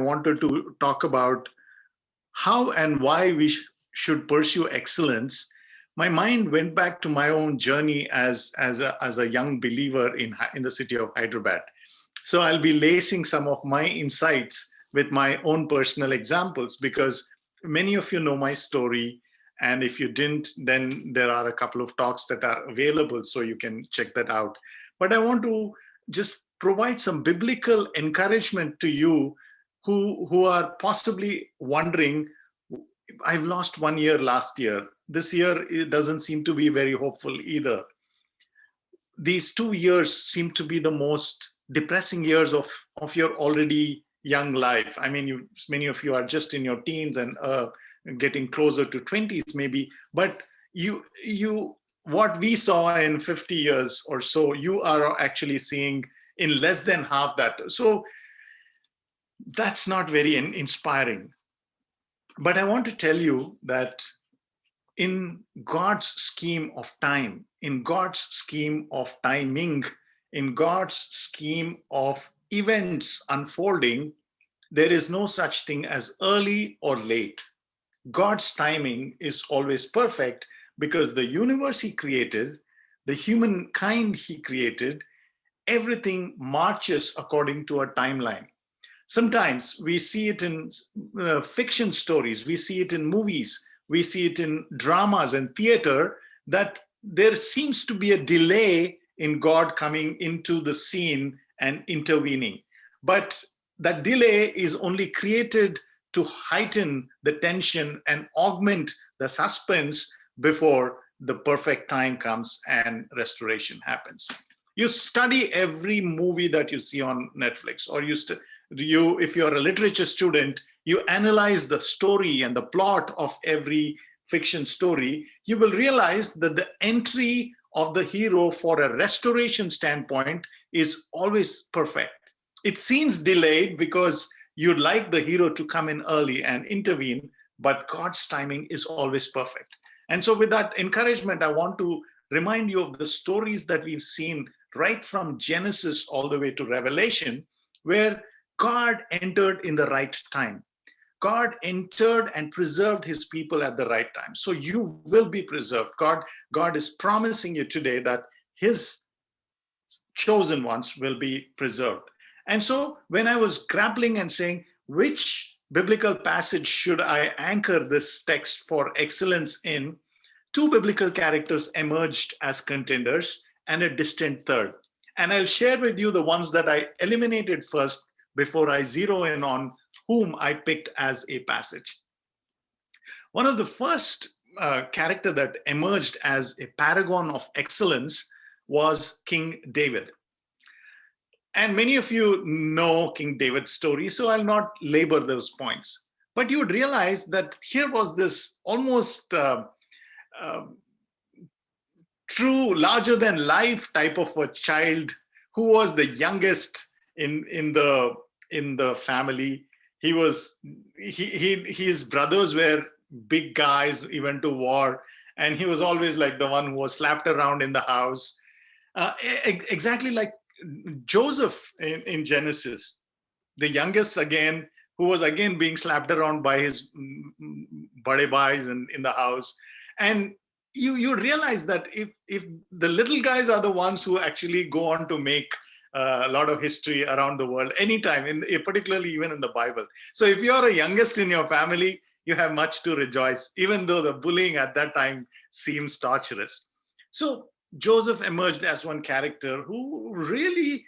wanted to talk about how and why we should pursue excellence, my mind went back to my own journey as a young believer in the city of Hyderabad. So I'll be lacing some of my insights with my own personal examples because many of you know my story. And if you didn't, then there are a couple of talks that are available, so you can check that out. But I want to just provide some biblical encouragement to you who are possibly wondering, I've lost 1 year last year. This year, it doesn't seem to be very hopeful either. These 2 years seem to be the most depressing years of your already young life. I mean, many of you are just in your teens and getting closer to 20s maybe, but what we saw in 50 years or so, you are actually seeing in less than half that. So that's not very inspiring. But I want to tell you that in God's scheme of time, in God's scheme of timing, in God's scheme of events unfolding, there is no such thing as early or late. God's timing is always perfect because the universe He created, the humankind He created, everything marches according to a timeline. Sometimes we see it in fiction stories, we see it in movies, we see it in dramas and theater, that there seems to be a delay in God coming into the scene and intervening. But that delay is only created to heighten the tension and augment the suspense before the perfect time comes and restoration happens. You study every movie that you see on Netflix, or if you're a literature student, you analyze the story and the plot of every fiction story. You will realize that the entry of the hero for a restoration standpoint is always perfect. It seems delayed because you'd like the hero to come in early and intervene, but God's timing is always perfect. And so with that encouragement, I want to remind you of the stories that we've seen right from Genesis all the way to Revelation, where God entered in the right time. God entered and preserved His people at the right time. So you will be preserved. God is promising you today that His chosen ones will be preserved. And so when I was grappling and saying, which biblical passage should I anchor this text for excellence in, two biblical characters emerged as contenders and a distant third. And I'll share with you the ones that I eliminated first before I zero in on whom I picked as a passage. One of the first character that emerged as a paragon of excellence was King David. And many of you know King David's story, so I'll not labor those points. But you would realize that here was this almost true, larger than life type of a child who was the youngest in the family. His brothers were big guys. He went to war, and he was always like the one who was slapped around in the house, exactly like Joseph in Genesis, the youngest again, who was again being slapped around by his bade bhais in the house. And you realize that if the little guys are the ones who actually go on to make a lot of history around the world anytime, particularly even in the Bible. So if you are a youngest in your family, you have much to rejoice, even though the bullying at that time seems torturous. So Joseph emerged as one character who really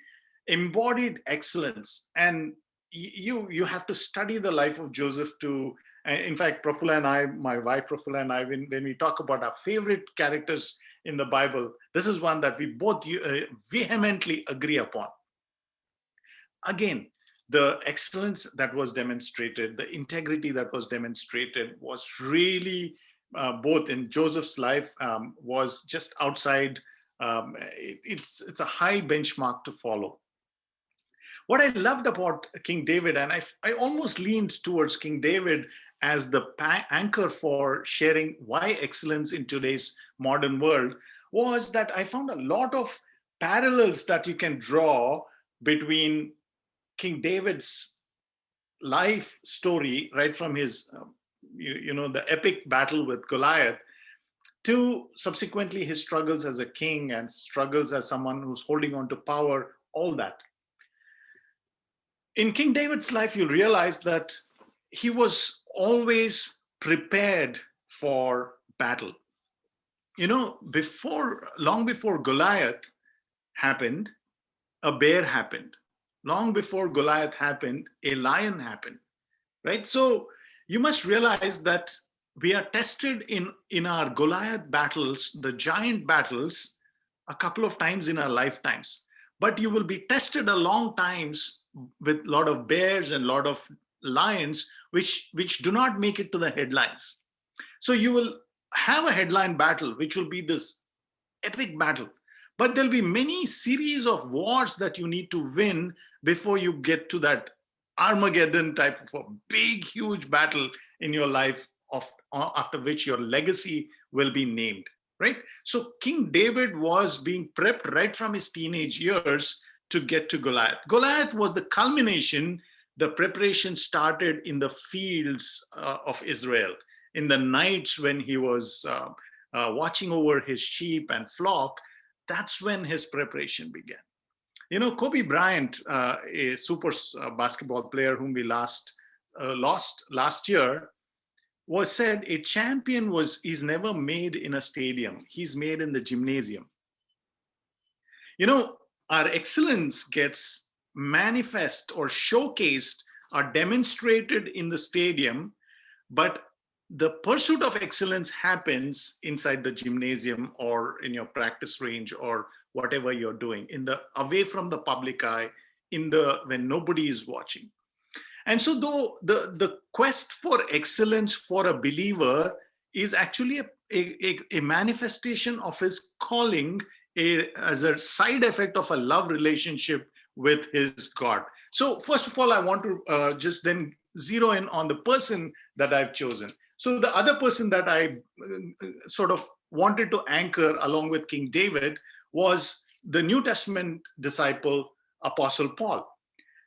embodied excellence. And you have to study the life of Joseph to, in fact, Prafula and I, my wife Prafula and I, when we talk about our favorite characters in the Bible, this is one that we both vehemently agree upon. Again, the excellence that was demonstrated, the integrity that was demonstrated was really both in Joseph's life was just outside. It's a high benchmark to follow. What I loved about King David, and I almost leaned towards King David as the anchor for sharing why excellence in today's modern world, was that I found a lot of parallels that you can draw between King David's life story, right from his, the epic battle with Goliath, to subsequently his struggles as a king and struggles as someone who's holding on to power, all that. In King David's life, you realize that he was always prepared for battle. Long before Goliath happened, a bear happened. Long before Goliath happened, a lion happened, right? So you must realize that we are tested in our Goliath battles, the giant battles, a couple of times in our lifetimes. But you will be tested a long times with a lot of bears and a lot of lions, which do not make it to the headlines. So you will have a headline battle, which will be this epic battle. But there'll be many series of wars that you need to win before you get to that Armageddon type of a big, huge battle in your life, after which your legacy will be named, right? So King David was being prepped right from his teenage years to get to Goliath. Goliath was the culmination. The preparation started in the fields of Israel, in the nights when he was watching over his sheep and flock. That's when his preparation began. Kobe Bryant, a super basketball player whom we lost last year, was said a champion is never made in a stadium. He's made in the gymnasium. Our excellence gets manifest or showcased or demonstrated in the stadium, but the pursuit of excellence happens inside the gymnasium or in your practice range or whatever you're doing, away from the public eye, when nobody is watching. And so though the quest for excellence for a believer is actually a manifestation of his calling, as a side effect of a love relationship with his God. So first of all, I want to just then zero in on the person that I've chosen. So the other person that I sort of wanted to anchor along with King David was the New Testament disciple, Apostle Paul.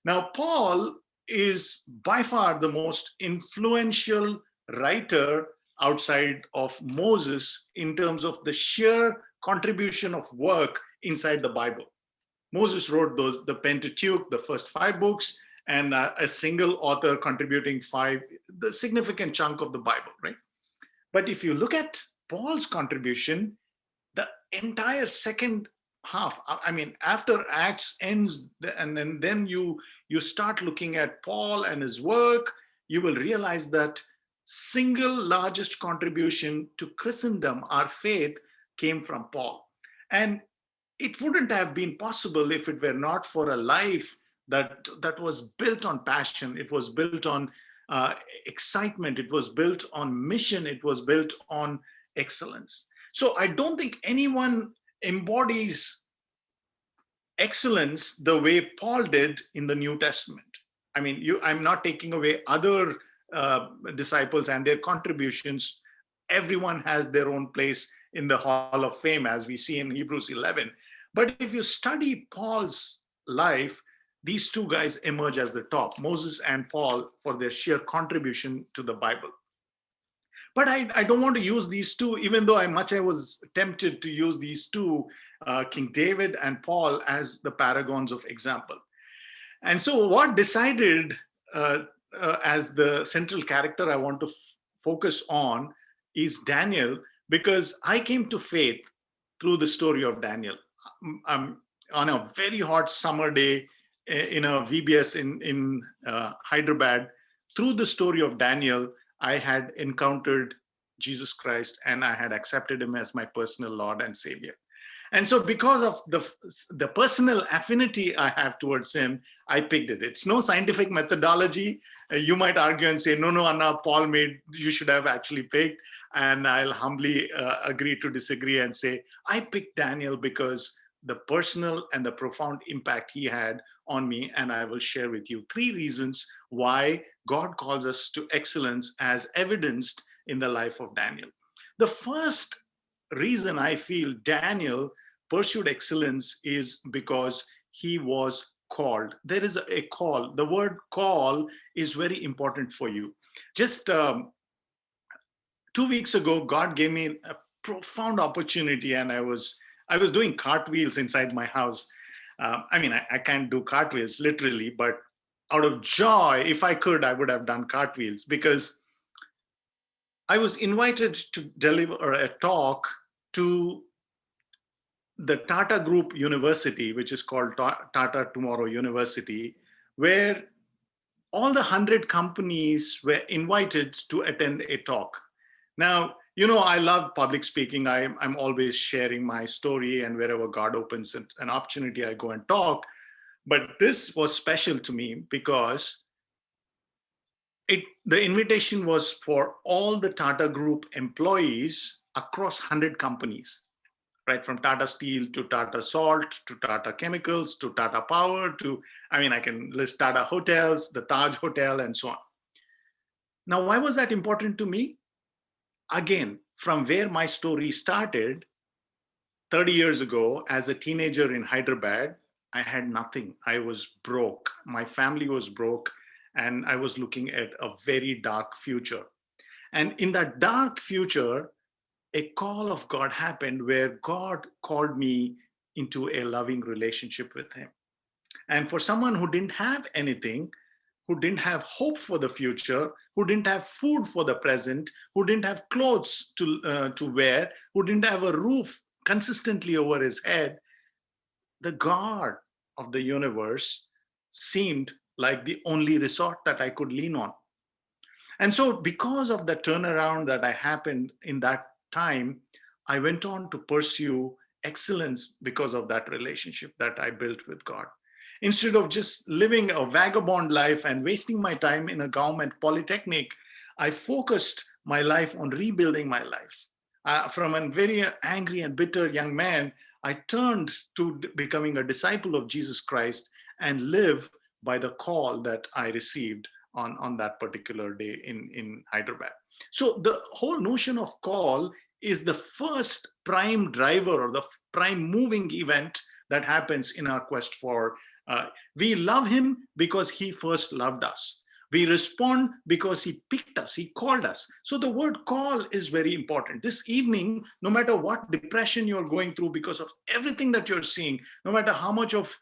Now, Paul is by far the most influential writer outside of Moses in terms of the sheer contribution of work inside the Bible. Moses wrote the Pentateuch, the first 5 books, and a single author contributing 5, the significant chunk of the Bible, right? But if you look at Paul's contribution, the entire second half, I mean, after Acts ends, and then you start looking at Paul and his work, you will realize that single largest contribution to Christendom, our faith, came from Paul. And it wouldn't have been possible if it were not for a life that was built on passion. It was built on excitement. It was built on mission. It was built on excellence. So I don't think anyone embodies excellence the way Paul did in the New Testament. I mean, I'm not taking away other disciples and their contributions. Everyone has their own place in the Hall of Fame, as we see in Hebrews 11. But if you study Paul's life, these two guys emerge as the top, Moses and Paul, for their sheer contribution to the Bible. But I don't want to use these two, even though I was tempted to use these two, King David and Paul, as the paragons of example. And so what decided as the central character I want to focus on is Daniel, because I came to faith through the story of Daniel. On a very hot summer day in a VBS in Hyderabad, through the story of Daniel, I had encountered Jesus Christ and I had accepted him as my personal Lord and Savior. And so because of the personal affinity I have towards him, I picked it. It's no scientific methodology. You might argue and say, no, Anna, you should have actually picked. And I'll humbly agree to disagree and say, I picked Daniel because the personal and the profound impact he had on me. And I will share with you 3 reasons why God calls us to excellence as evidenced in the life of Daniel. The first reason I feel Daniel pursued excellence is because he was called. There is a call. The word call is very important for you. Just 2 weeks ago, God gave me a profound opportunity, and I was doing cartwheels inside my house. I can't do cartwheels literally, but out of joy, if I could, I would have done cartwheels, because I was invited to deliver a talk to the Tata Group University, which is called Tata Tomorrow University, where all the 100 companies were invited to attend a talk. Now, I love public speaking. I'm always sharing my story, and wherever God opens an opportunity, I go and talk. But this was special to me because the invitation was for all the Tata Group employees across 100 companies, right? From Tata Steel to Tata Salt to Tata Chemicals to Tata Power to, I can list Tata Hotels, the Taj Hotel, and so on. Now, why was that important to me? Again, from where my story started 30 years ago, as a teenager in Hyderabad, I had nothing. I was broke. My family was broke, and I was looking at a very dark future. And in that dark future, a call of God happened where God called me into a loving relationship with Him. And for someone who didn't have anything, who didn't have hope for the future, who didn't have food for the present, who didn't have clothes to wear, who didn't have a roof consistently over his head, the God of the universe seemed like the only resort that I could lean on. And so, because of the turnaround that I happened in that time, I went on to pursue excellence because of that relationship that I built with God. Instead of just living a vagabond life and wasting my time in a government polytechnic, I focused my life on rebuilding my life. From a very angry and bitter young man, I turned to becoming a disciple of Jesus Christ and live by the call that I received on that particular day in Hyderabad. So the whole notion of call is the first prime driver or the prime moving event that happens in our quest for. We love Him because He first loved us. We respond because He picked us, He called us. So the word call is very important. This evening, no matter what depression you're going through because of everything that you're seeing, no matter how much of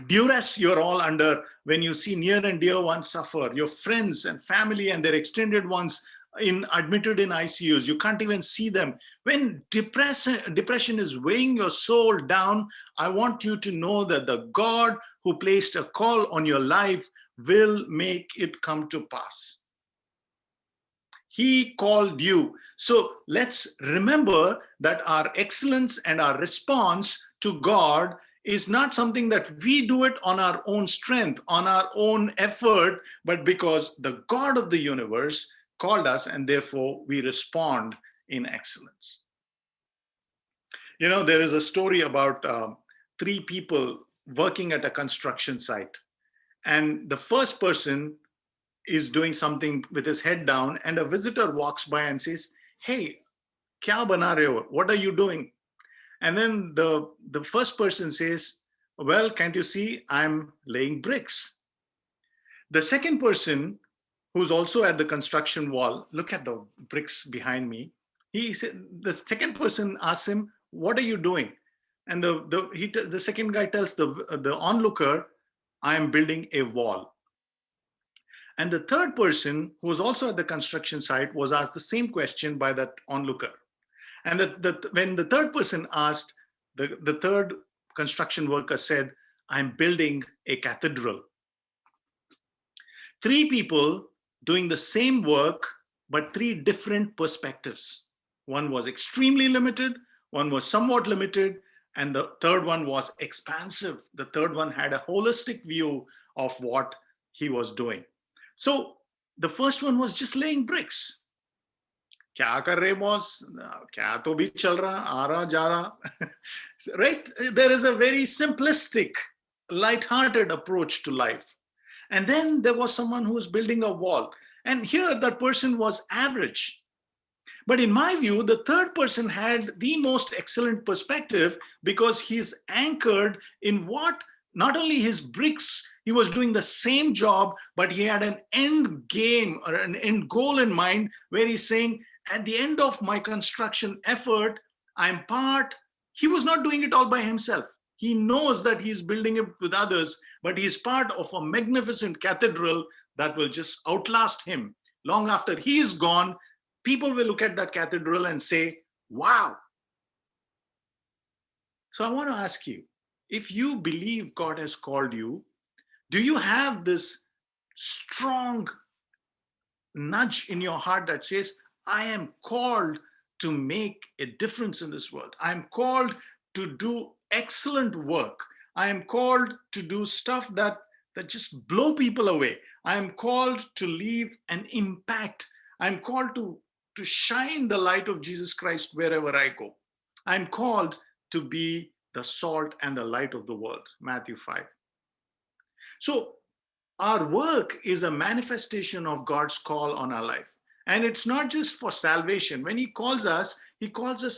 duress you're all under when you see near and dear ones suffer, your friends and family and their extended ones admitted in ICUs, you can't even see them. When depression is weighing your soul down, I want you to know that the God who placed a call on your life will make it come to pass. He called you. So let's remember that our excellence and our response to God is not something that we do it on our own strength, on our own effort, but because the God of the universe called us, and therefore we respond in excellence. There is a story about 3 people working at a construction site, and the first person is doing something with his head down, and a visitor walks by and says, "Hey, kya bana rahe ho? What are you doing?" And then the first person says, "Well, can't you see I'm laying bricks?" The second person, who's also at the construction wall, look at the bricks behind me. The second person asks him, "What are you doing?" And the second guy tells the onlooker, "I am building a wall." And the third person, who was also at the construction site, was asked the same question by that onlooker. And when the third person asked, the third construction worker said, "I'm building a cathedral." 3 people doing the same work, but 3 different perspectives. One was extremely limited, one was somewhat limited, and the third one was expansive. The third one had a holistic view of what he was doing. So the first one was just laying bricks. Kya kar rahe boss? Kya to bhi chal raha, aa raha, ja raha. Right? There is a very simplistic, light-hearted approach to life. And then there was someone who was building a wall. And here that person was average. But in my view, the third person had the most excellent perspective because he's anchored in what Not only his bricks, he was doing the same job, but he had an end game or an end goal in mind where he's saying, at the end of my construction effort, I'm part. He was not doing it all by himself. He knows that he's building it with others, but he's part of a magnificent cathedral that will just outlast him. Long after he is gone, people will look at that cathedral and say, wow. So I want to ask you, if you believe God has called you, do you have this strong nudge in your heart that says, I am called to make a difference in this world? I'm called to do excellent work. I am called to do stuff that just blow people away. I am called to leave an impact. I'm called to shine the light of Jesus Christ wherever I go. I'm called to be the salt and the light of the world. Matthew 5. So our work is a manifestation of God's call on our life. And it's not just for salvation. When he calls us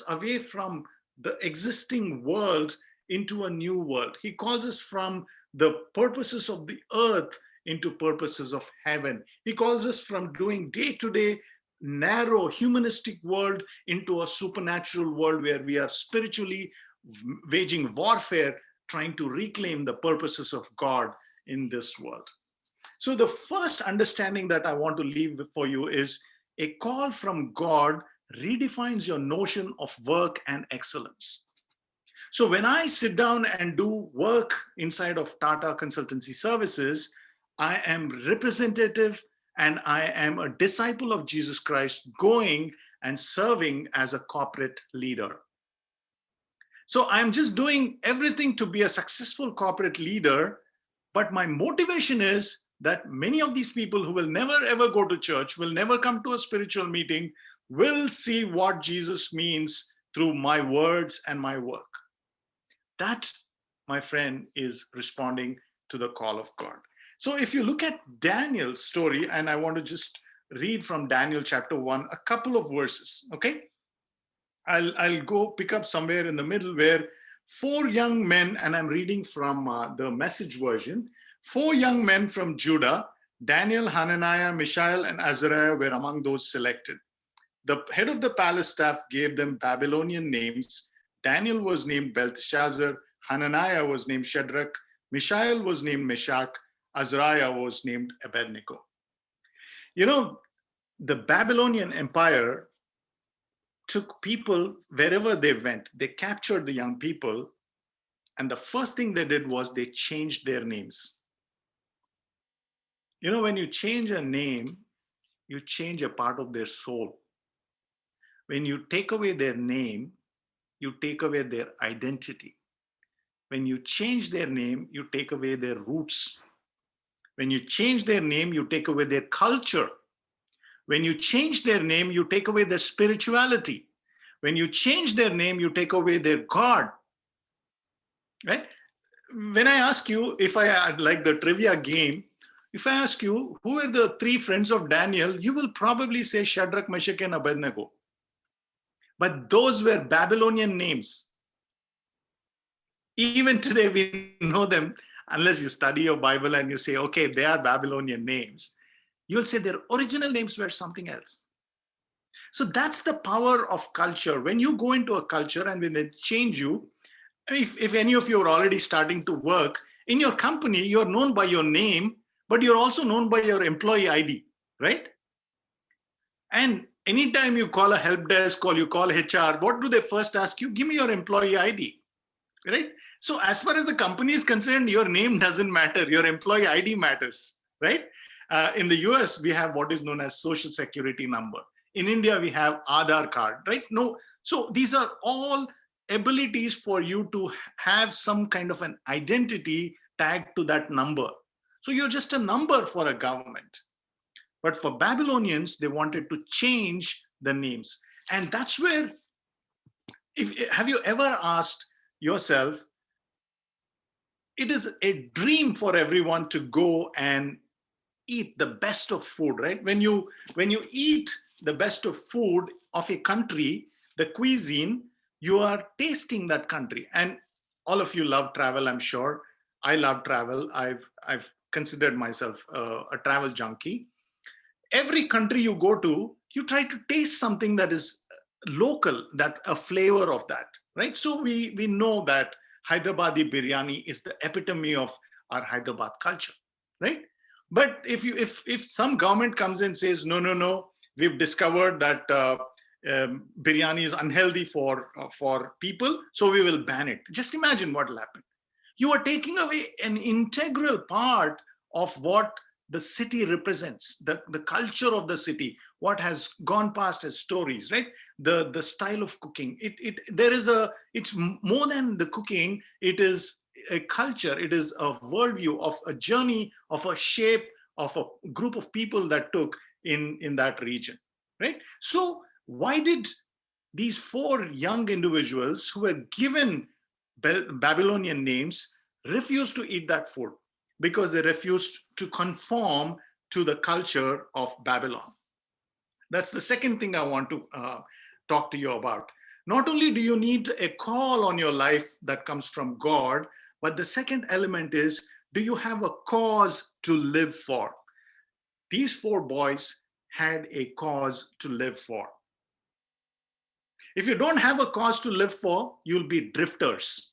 away from the existing world into a new world. He calls us from the purposes of the earth into purposes of heaven. He calls us from doing day-to-day narrow humanistic world into a supernatural world where we are spiritually waging warfare, trying to reclaim the purposes of God in this world. So the first understanding that I want to leave for you is a call from God redefines your notion of work and excellence. So when I sit down and do work inside of Tata Consultancy Services, I am representative and I am a disciple of Jesus Christ going and serving as a corporate leader. So I'm just doing everything to be a successful corporate leader, but my motivation is that many of these people who will never ever go to church, will never come to a spiritual meeting, will see what Jesus means through my words and my work. That, my friend, is responding to the call of God. So if you look at Daniel's story, and I want to just read from Daniel chapter 1, a couple of verses, okay? I'll go pick up somewhere in the middle where 4 young men, and I'm reading from the Message version, 4 young men from Judah, Daniel, Hananiah, Mishael, and Azariah were among those selected. The head of the palace staff gave them Babylonian names. Daniel was named Belteshazzar, Hananiah was named Shadrach, Mishael was named Meshach, Azariah was named Abednego. You know, the Babylonian Empire took people wherever they went. They captured the young people, and the first thing they did was they changed their names. You know, when you change a name, you change a part of their soul. When you take away their name, you take away their identity. When you change their name, you take away their roots. When you change their name, you take away their culture. When you change their name, you take away their spirituality. When you change their name, you take away their God. Right? When I ask you, if I like the trivia game, if I ask you, who are the 3 friends of Daniel, you will probably say Shadrach, Meshach, and Abednego. But those were Babylonian names. Even today, we know them, unless you study your Bible and you say, okay, they are Babylonian names. You will say their original names were something else. So that's the power of culture. When you go into a culture and when they change you, if any of you are already starting to work, in your company, you're known by your name, but you're also known by your employee ID, right? And anytime you call a help desk or you call HR, what do they first ask you? Give me your employee ID, right? So as far as the company is concerned, your name doesn't matter. Your employee ID matters, right? In the US, we have what is known as social security number. In India, we have Aadhaar card, right? No, so these are all abilities for you to have some kind of an identity tagged to that number. So you're just a number for a government. But for Babylonians, they wanted to change the names. And that's where, have you ever asked yourself, it is a dream for everyone to go and eat the best of food, right? When you eat the best of food of a country, the cuisine, you are tasting that country. And all of you love travel, I'm sure. I love travel. I've considered myself a travel junkie. Every country you go to, you try to taste something that is local, that a flavor of that, right? So we know that Hyderabadi biryani is the epitome of our Hyderabad culture, right? But if some government comes and says no, no, no, we've discovered that biryani is unhealthy for people, so we will ban it. Just imagine what will happen. You are taking away an integral part of what the city represents, the culture of the city, what has gone past as stories, right? The style of cooking. It's more than the cooking, it is a culture, it is a worldview of a journey, of a shape, of a group of people that took in that region, right? So why did these four young individuals who were given Babylonian names refused to eat that food? Because they refused to conform to the culture of Babylon. That's the second thing I want to talk to you about. Not only do you need a call on your life that comes from God, but the second element is, do you have a cause to live for? These four boys had a cause to live for. If you don't have a cause to live for, you'll be drifters.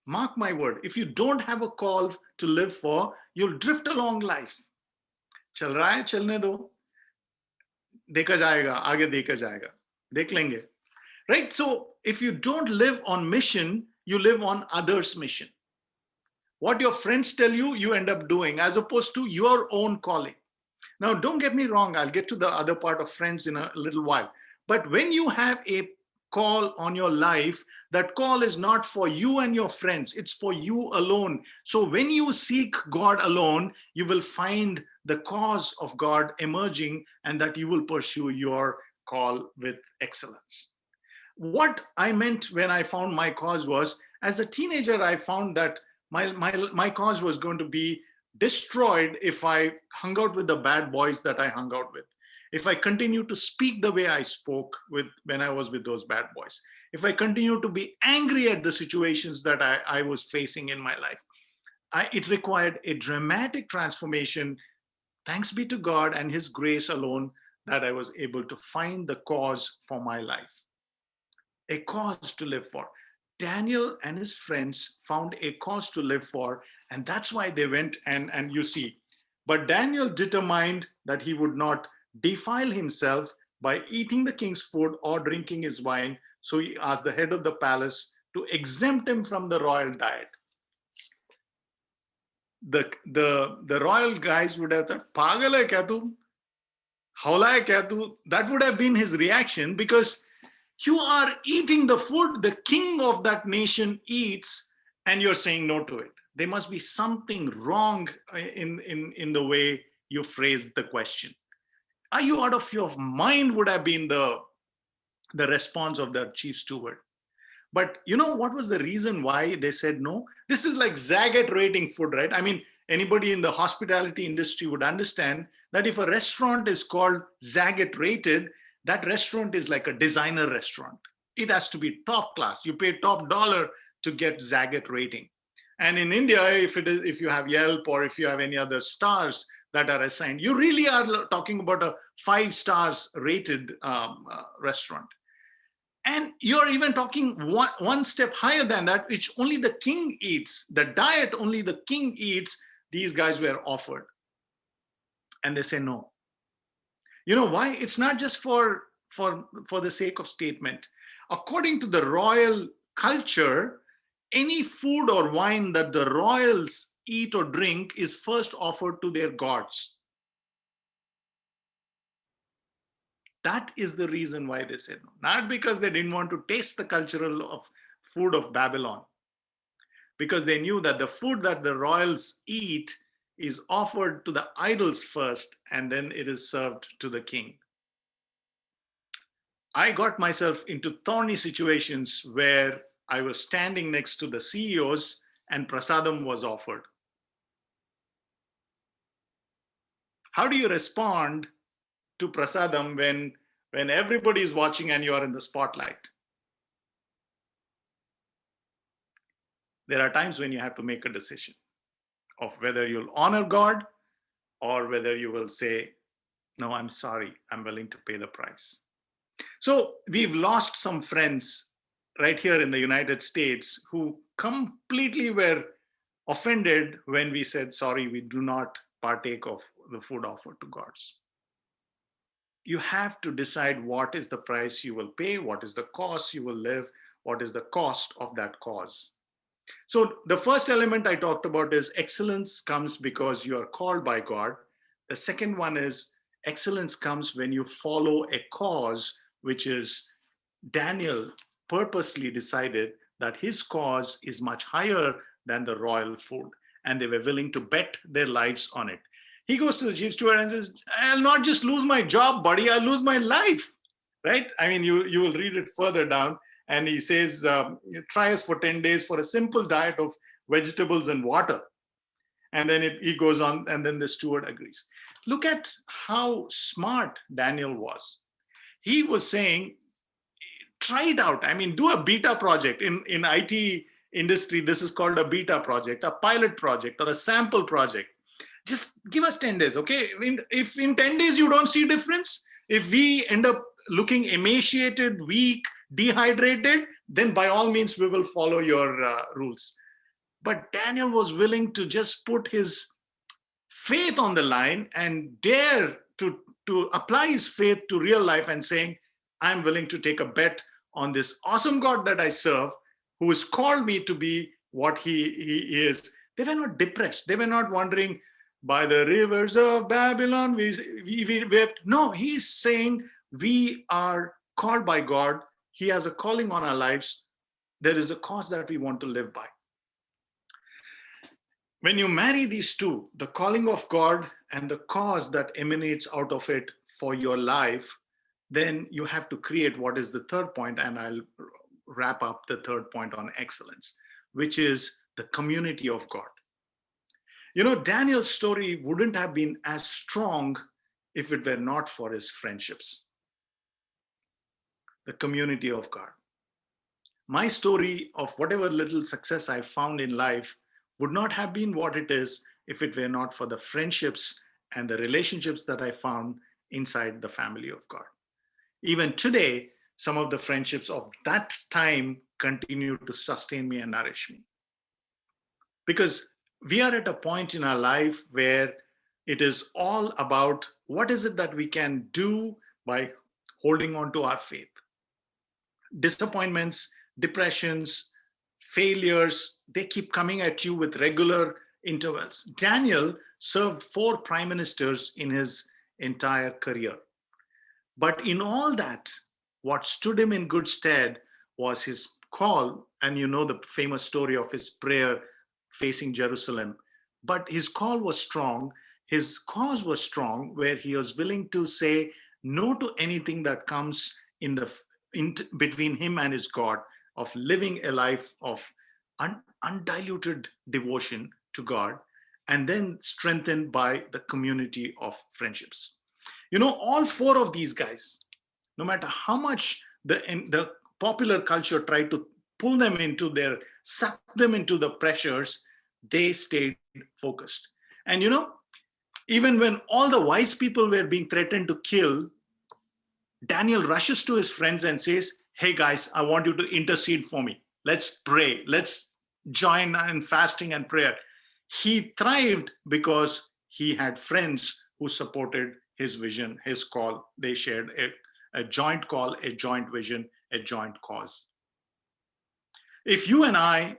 Mark my word, if you don't have a call to live for, you'll drift along life. चल रहा है चलने दो, देखा जाएगा, आगे देखा जाएगा, देख लेंगे. Right? So if you don't live on mission, you live on others' mission. What your friends tell you, you end up doing, as opposed to your own calling. Now, don't get me wrong, I'll get to the other part of friends in a little while. But when you have a call on your life, that call is not for you and your friends, it's for you alone. So when you seek God alone, you will find the cause of God emerging, and that you will pursue your call with excellence. What I meant when I found my cause was, as a teenager, I found that my cause was going to be destroyed if I hung out with the bad boys that I hung out with. If I continue to speak the way I spoke when I was with those bad boys, if I continue to be angry at the situations that I was facing in my life, it required a dramatic transformation. Thanks be to God and His grace alone that I was able to find the cause for my life, a cause to live for. Daniel and his friends found a cause to live for, and that's why they went and you see. But Daniel determined that he would not defile himself by eating the king's food or drinking his wine. So he asked the head of the palace to exempt him from the royal diet. The royal guys would have thought, Pagal hai kya tu? Howla hai kya tu? That would have been his reaction, because you are eating the food the king of that nation eats, and you're saying no to it. There must be something wrong in the way you phrase the question. Are you out of your mind? Would have been the response of the chief steward. But you know what was the reason why they said no? This is like Zagat rating food, right? I mean, anybody in the hospitality industry would understand that if a restaurant is called Zagat rated, that restaurant is like a designer restaurant. It has to be top class. You pay top dollar to get Zagat rating. And in India, if you have Yelp or if you have any other stars that are assigned, you really are talking about a 5 stars rated restaurant. And you're even talking one step higher than that, which only the king eats. The diet only the king eats, these guys were offered. And they say no. You know why? It's not just for the sake of statement. According to the royal culture, any food or wine that the royals eat or drink is first offered to their gods. That is the reason why they said no. Not because they didn't want to taste the cultural of food of Babylon, because they knew that the food that the royals eat is offered to the idols first, and then it is served to the king. I got myself into thorny situations where I was standing next to the CEOs and prasadam was offered. How do you respond to prasadam when everybody is watching and you are in the spotlight? There are times when you have to make a decision of whether you'll honor God or whether you will say, no, I'm sorry, I'm willing to pay the price. So we've lost some friends right here in the United States who completely were offended when we said, sorry, we do not partake of the food offered to gods. You have to decide what is the price you will pay, what is the cost you will live, what is the cost of that cause. So the first element I talked about is excellence comes because you are called by God. The second one is excellence comes when you follow a cause, which is Daniel purposely decided that his cause is much higher than the royal food, and they were willing to bet their lives on it. He goes to the chief steward and says, I'll not just lose my job, buddy, I'll lose my life. Right? I mean, you will read it further down. And he says, try us for 10 days for a simple diet of vegetables and water. And then he goes on, and then the steward agrees. Look at how smart Daniel was. He was saying, try it out. I mean, do a beta project. In IT industry, this is called a beta project, a pilot project, or a sample project. Just give us 10 days, okay? If in 10 days you don't see difference, if we end up looking emaciated, weak, dehydrated, then by all means we will follow your rules. But Daniel was willing to just put his faith on the line and dare to apply his faith to real life and saying, I'm willing to take a bet on this awesome God that I serve, who has called me to be what he is. They were not depressed. They were not wondering, by the rivers of Babylon, we wept. No, he's saying we are called by God. He has a calling on our lives. There is a cause that we want to live by. When you marry these two, the calling of God and the cause that emanates out of it for your life, then you have to create what is the third point, and I'll wrap up the third point on excellence, which is the community of God. You know, Daniel's story wouldn't have been as strong if it were not for his friendships. The community of God. My story of whatever little success I found in life would not have been what it is if it were not for the friendships and the relationships that I found inside the family of God. Even today, some of the friendships of that time continue to sustain me and nourish me. Because we are at a point in our life where it is all about what is it that we can do by holding on to our faith. Disappointments, depressions, failures, they keep coming at you with regular intervals. Daniel served 4 prime ministers in his entire career. But in all that, what stood him in good stead was his call, and you know the famous story of his prayer facing Jerusalem. But his call was strong, his cause was strong, where he was willing to say no to anything that comes in between him and his God, of living a life of undiluted devotion to God, and then strengthened by the community of friendships. You know, all 4 of these guys, no matter how much the popular culture tried to pull them suck them into the pressures, they stayed focused. And you know, even when all the wise people were being threatened to kill, Daniel rushes to his friends and says, hey guys, I want you to intercede for me. Let's pray. Let's join in fasting and prayer. He thrived because he had friends who supported his vision, his call. They shared a joint call, a joint vision, a joint cause. If you and I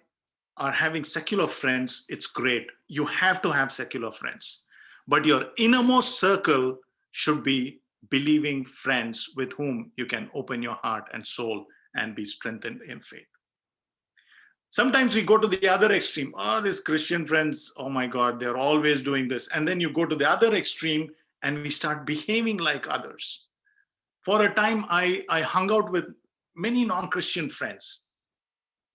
are having secular friends, it's great. You have to have secular friends. But your innermost circle should be believing friends with whom you can open your heart and soul and be strengthened in faith. Sometimes we go to the other extreme. Oh, these Christian friends, oh my God, they're always doing this. And then you go to the other extreme and we start behaving like others. For a time, I hung out with many non-Christian friends.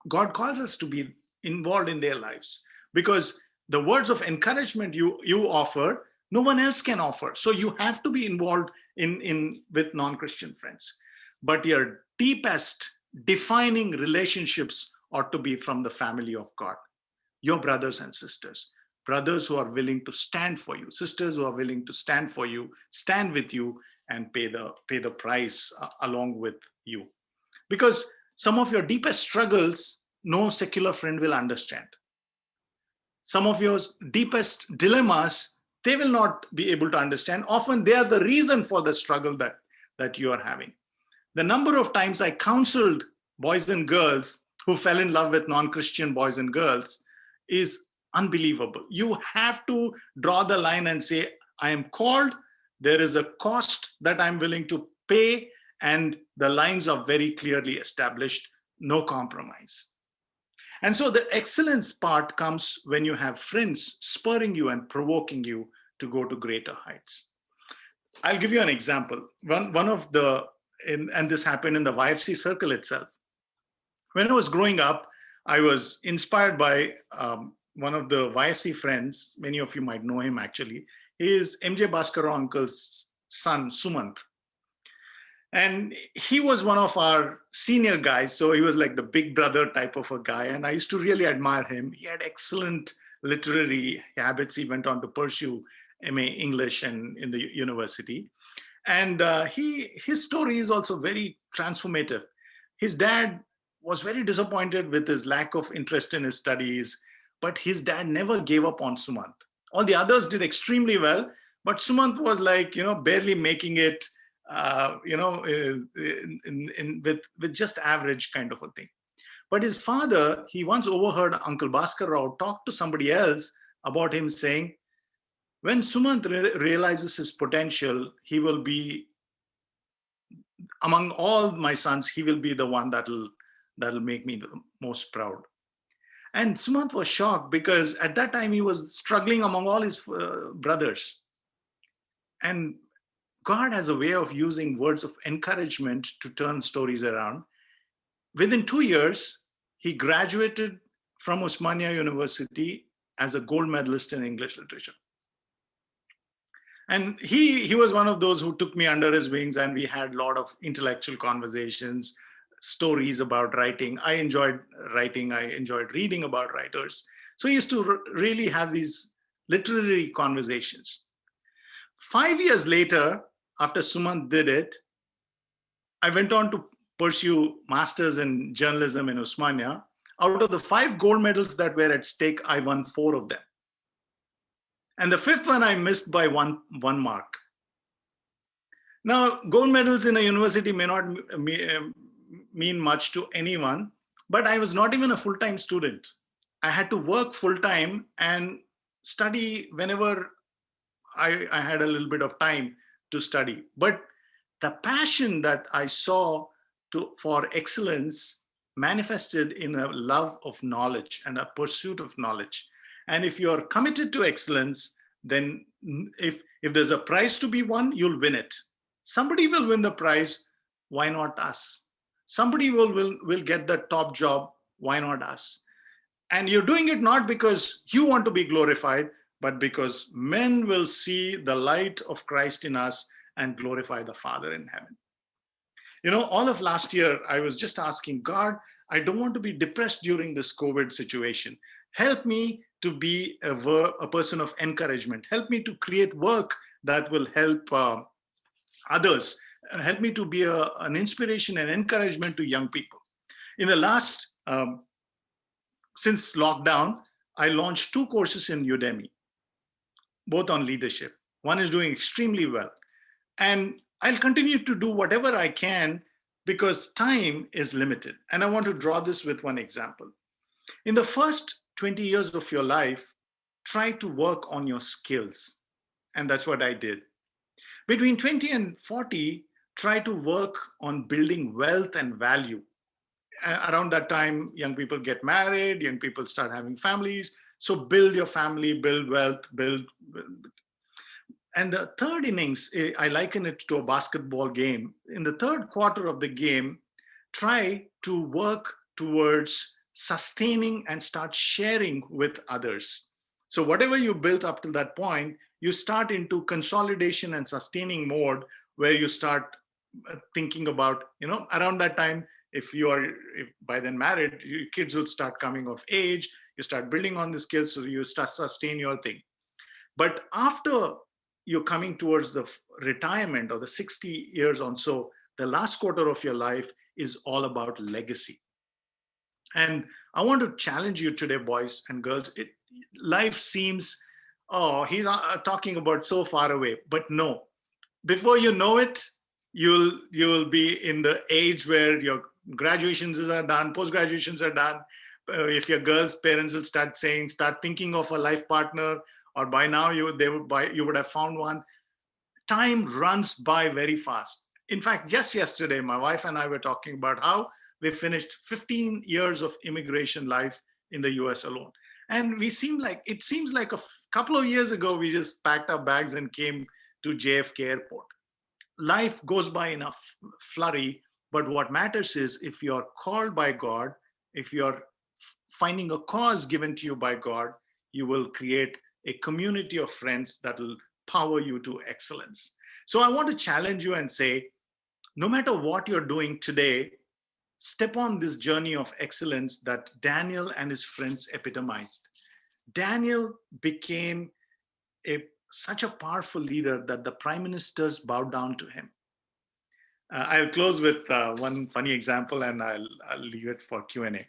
God calls us to be involved in their lives because the words of encouragement you offer, no one else can offer. So you have to be involved with non-Christian friends. But your deepest defining relationships ought to be from the family of God. Your brothers and sisters, brothers who are willing to stand for you, sisters who are willing to stand for you, stand with you, and pay the price along with you. Because some of your deepest struggles, no secular friend will understand. Some of your deepest dilemmas, they will not be able to understand. Often they are the reason for the struggle that you are having. The number of times I counseled boys and girls who fell in love with non-Christian boys and girls is unbelievable. You have to draw the line and say, I am called, there is a cost that I'm willing to pay, and the lines are very clearly established, no compromise. And so the excellence part comes when you have friends spurring you and provoking you to go to greater heights. I'll give you an example. One of the, and this happened in the YFC circle itself. When I was growing up, I was inspired by one of the YFC friends. Many of you might know him actually. He is MJ Bhaskar uncle's son, Sumant. And he was one of our senior guys. So he was like the big brother type of a guy. And I used to really admire him. He had excellent literary habits. He went on to pursue MA English and in the university. And his story is also very transformative. His dad was very disappointed with his lack of interest in his studies, but his dad never gave up on Sumant. All the others did extremely well, but Sumant was like, barely making it, with just average kind of a thing. But his father, he once overheard Uncle Bhaskar Rao talk to somebody else about him saying, when Sumant realizes his potential, he will be, among all my sons, he will be the one that'll make me the most proud. And Sumant was shocked because at that time he was struggling among all his brothers. And God has a way of using words of encouragement to turn stories around. Within 2 years, he graduated from Osmania University as a gold medalist in English literature. And he was one of those who took me under his wings, and we had a lot of intellectual conversations, stories about writing. I enjoyed writing. I enjoyed reading about writers. So he used to really have these literary conversations. 5 years later, after Sumant did it, I went on to pursue masters in journalism in Osmania. Out of the 5 gold medals that were at stake, I won 4 of them. And the 5th one I missed by one mark. Now, gold medals in a university may not mean much to anyone, but I was not even a full-time student. I had to work full-time and study whenever I had a little bit of time to study. But the passion that I saw for excellence manifested in a love of knowledge and a pursuit of knowledge. And if you're committed to excellence, then if there's a prize to be won, you'll win it. Somebody will win the prize. Why not us? Somebody will get the top job. Why not us? And you're doing it not because you want to be glorified, but because men will see the light of Christ in us and glorify the Father in heaven. All of last year, I was just asking God, I don't want to be depressed during this COVID situation. Help me to be a person of encouragement. Help me to create work that will help others. Help me to be an inspiration and encouragement to young people. In the last, since lockdown, I launched 2 courses in Udemy, both on leadership. One is doing extremely well. And I'll continue to do whatever I can because time is limited. And I want to draw this with one example. In the first 20 years of your life, try to work on your skills. And that's what I did. Between 20 and 40, try to work on building wealth and value. Around that time, young people get married, young people start having families. So build your family, build wealth, build. And the third innings, I liken it to a basketball game. In the third quarter of the game, try to work towards sustaining and start sharing with others. So whatever you built up to that point, you start into consolidation and sustaining mode where you start thinking about, around that time, If you are if by then married, your kids will start coming of age. You start building on the skills, so you start sustain your thing. But after you're coming towards the retirement or the 60 years on, so the last quarter of your life is all about legacy. And I want to challenge you today, boys and girls. Life seems, oh, he's talking about so far away, but no. Before you know it, you'll be in the age where your graduations are done, post graduations are done. If your girls' parents will start thinking of a life partner, or by now you would have found one. Time runs by very fast. In fact, just yesterday, my wife and I were talking about how we finished 15 years of immigration life in the US alone. And it seems like a couple of years ago, we just packed our bags and came to JFK Airport. Life goes by in a flurry, but what matters is if you're called by God, if you're finding a cause given to you by God, you will create a community of friends that will power you to excellence. So I want to challenge you and say, no matter what you're doing today, step on this journey of excellence that Daniel and his friends epitomized. Daniel became such a powerful leader that the prime ministers bowed down to him. I'll close with one funny example, and I'll leave it for Q&A.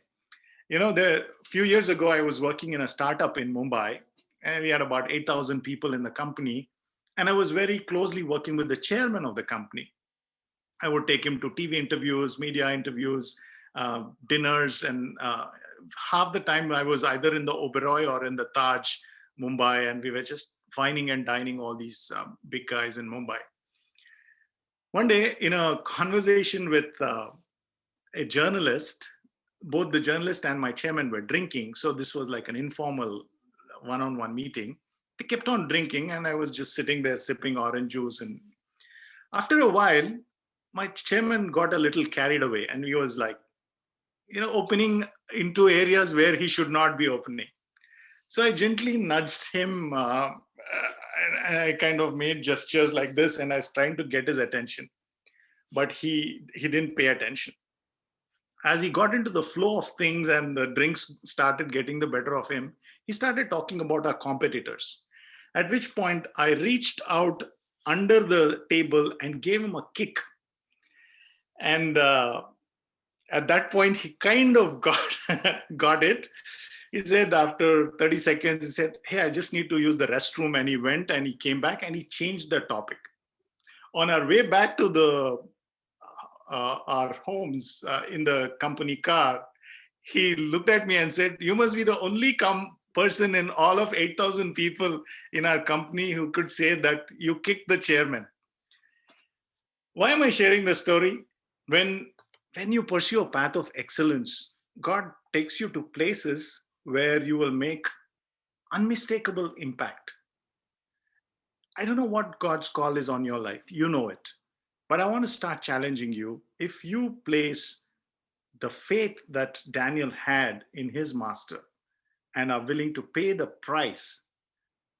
A few years ago, I was working in a startup in Mumbai, and we had about 8,000 people in the company. And I was very closely working with the chairman of the company. I would take him to TV interviews, media interviews, dinners, and half the time I was either in the Oberoi or in the Taj, Mumbai, and we were just fining and dining all these big guys in Mumbai. One day, in a conversation with a journalist, both the journalist and my chairman were drinking. So this was like an informal one-on-one meeting. They kept on drinking, and I was just sitting there sipping orange juice. And after a while, my chairman got a little carried away, and he was like, opening into areas where he should not be opening. So I gently nudged him, and I kind of made gestures like this, and I was trying to get his attention. But he didn't pay attention. As he got into the flow of things and the drinks started getting the better of him, he started talking about our competitors. At which point I reached out under the table and gave him a kick. And at that point, he kind of got it. He said after 30 seconds, he said, "Hey, I just need to use the restroom." And he went and he came back and he changed the topic. On our way back to our homes in the company car, he looked at me and said, "You must be the only person in all of 8,000 people in our company who could say that you kicked the chairman." Why am I sharing the story? When you pursue a path of excellence, God takes you to places where you will make unmistakable impact. I don't know what God's call is on your life. You know it. But I want to start challenging you. If you place the faith that Daniel had in his master and are willing to pay the price,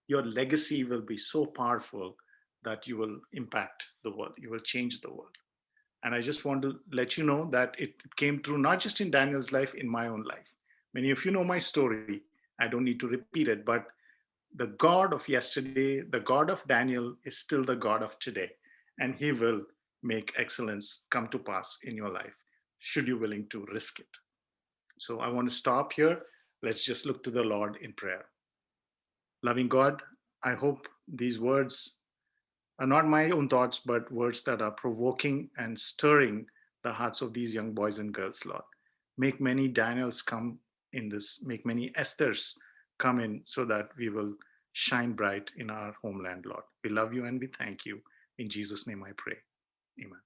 your legacy will be so powerful that you will impact the world. You will change the world. And I just want to let you know that it came true not just in Daniel's life, in my own life. Many of you know my story. I don't need to repeat it, but the God of yesterday, the God of Daniel is still the God of today. And he will make excellence come to pass in your life, should you willing to risk it. So I want to stop here. Let's just look to the Lord in prayer. Loving God, I hope these words are not my own thoughts, but words that are provoking and stirring the hearts of these young boys and girls, Lord. Make many Daniels come in this, make many Esthers come in so that we will shine bright in our homeland, Lord. We love you and we thank you. In Jesus' name I pray. Amen.